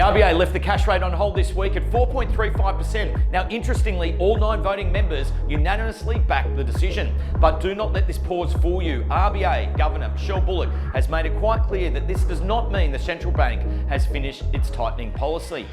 RBA left the cash rate on hold this week at 4.35%. Now, interestingly, all 9 voting members unanimously backed the decision. But do not let this pause fool you. RBA Governor Michelle Bullock has made it quite clear that this does not mean the central bank has finished its tightening policy.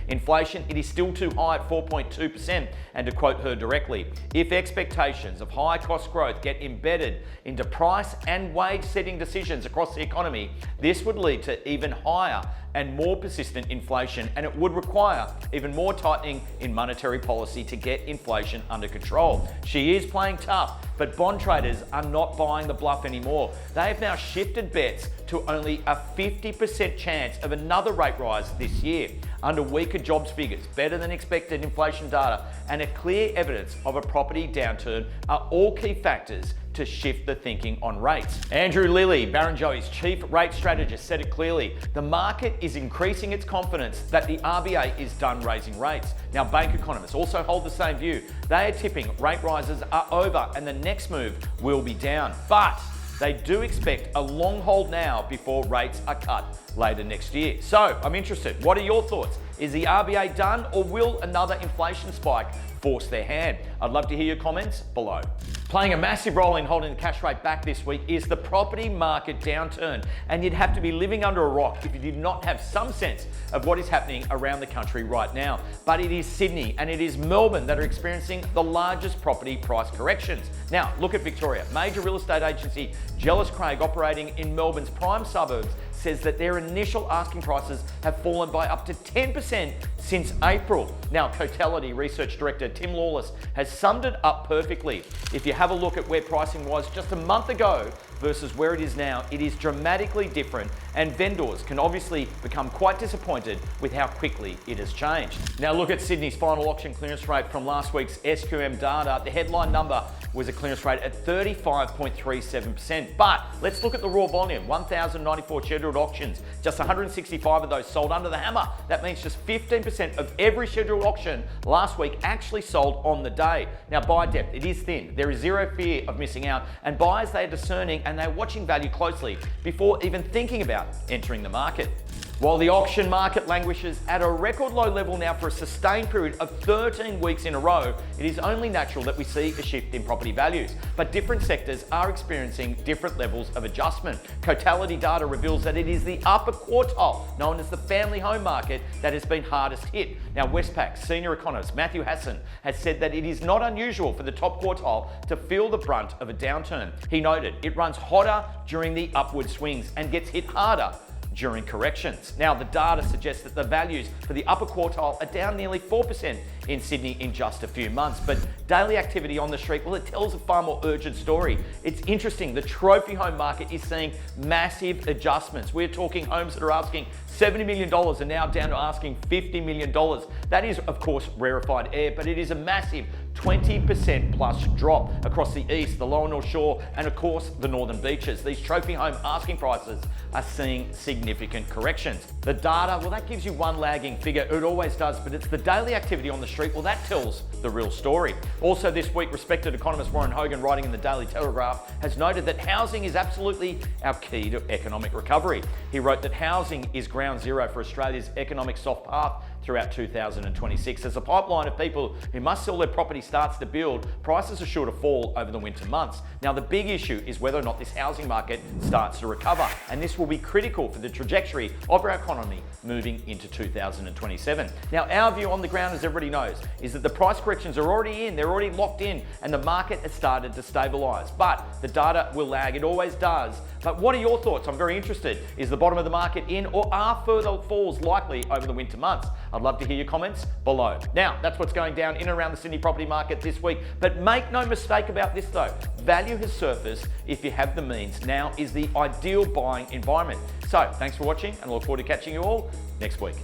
Inflation, it is still too high at 4.2%, and to quote her directly, if expectations of high cost growth get embedded into price and wage setting decisions across the economy, this would lead to even higher and more persistent inflation, and it would require even more tightening in monetary policy to get inflation under control. She is playing tough, but bond traders are not buying the bluff anymore. They have now shifted bets to only a 50% chance of another rate rise this year. Under weaker jobs figures, better than expected inflation data, and a clear evidence of a property downturn are all key factors to shift the thinking on rates. Andrew Lilly, Barrenjoey's chief rate strategist, said it clearly. The market is increasing its confidence that the RBA is done raising rates. Now, bank economists also hold the same view. They are tipping rate rises are over and the next move will be down. But they do expect a long hold now before rates are cut later next year. So I'm interested, what are your thoughts? Is the RBA done, or will another inflation spike force their hand? I'd love to hear your comments below. Playing a massive role in holding the cash rate back this week is the property market downturn, and you'd have to be living under a rock if you did not have some sense of what is happening around the country right now. But it is Sydney and it is Melbourne that are experiencing the largest property price corrections. Now, look at Victoria. Major real estate agency Jellis Craig, operating in Melbourne's prime suburbs, says that their initial asking prices have fallen by up to 10% since April. Now, Cotality Research Director Tim Lawless has summed it up perfectly. If you have a look at where pricing was just a month ago versus where it is now, it is dramatically different, and vendors can obviously become quite disappointed with how quickly it has changed. Now, look at Sydney's final auction clearance rate from last week's SQM data. The headline number was a clearance rate at 35.37%. But let's look at the raw volume. 1,094 scheduled auctions, just 165 of those sold under the hammer. That means just 15% of every scheduled auction last week actually sold on the day. Now, buyer depth, it is thin. There is zero fear of missing out, and buyers, they are discerning and they're watching value closely before even thinking about entering the market. While the auction market languishes at a record low level now for a sustained period of 13 weeks in a row, it is only natural that we see a shift in property values. But different sectors are experiencing different levels of adjustment. Cotality data reveals that it is the upper quartile, known as the family home market, that has been hardest hit. Now, Westpac's senior economist Matt Hayson has said that it is not unusual for the top quartile to feel the brunt of a downturn. He noted it runs hotter during the upward swings and gets hit harder during corrections. Now, the data suggests that the values for the upper quartile are down nearly 4% in Sydney in just a few months. But daily activity on the street, well, it tells a far more urgent story. It's interesting, the trophy home market is seeing massive adjustments. We're talking homes that are asking $70 million are now down to asking $50 million. That is, of course, rarefied air, but it is a massive 20% plus drop across the east, the lower North Shore, and of course the northern beaches. These trophy home asking prices are seeing significant corrections. The data, well, that gives you one lagging figure. It always does, but it's the daily activity on the street, well, that tells the real story. Also this week, respected economist Warren Hogan, writing in the Daily Telegraph, has noted that housing is absolutely our key to economic recovery. He wrote that housing is ground zero for Australia's economic soft path throughout 2026. As a pipeline of people who must sell their property starts to build, prices are sure to fall over the winter months. Now, the big issue is whether or not this housing market starts to recover, and this will be critical for the trajectory of our economy moving into 2027. Now, our view on the ground, as everybody knows, is that the price corrections are already in, they're already locked in, and the market has started to stabilise. But the data will lag, it always does. But what are your thoughts? I'm very interested. Is the bottom of the market in, or are further falls likely over the winter months? I'd love to hear your comments below. Now, that's what's going down in and around the Sydney property market this week. But make no mistake about this though, value has surfaced. If you have the means, now is the ideal buying environment. So thanks for watching, and I look forward to catching you all next week.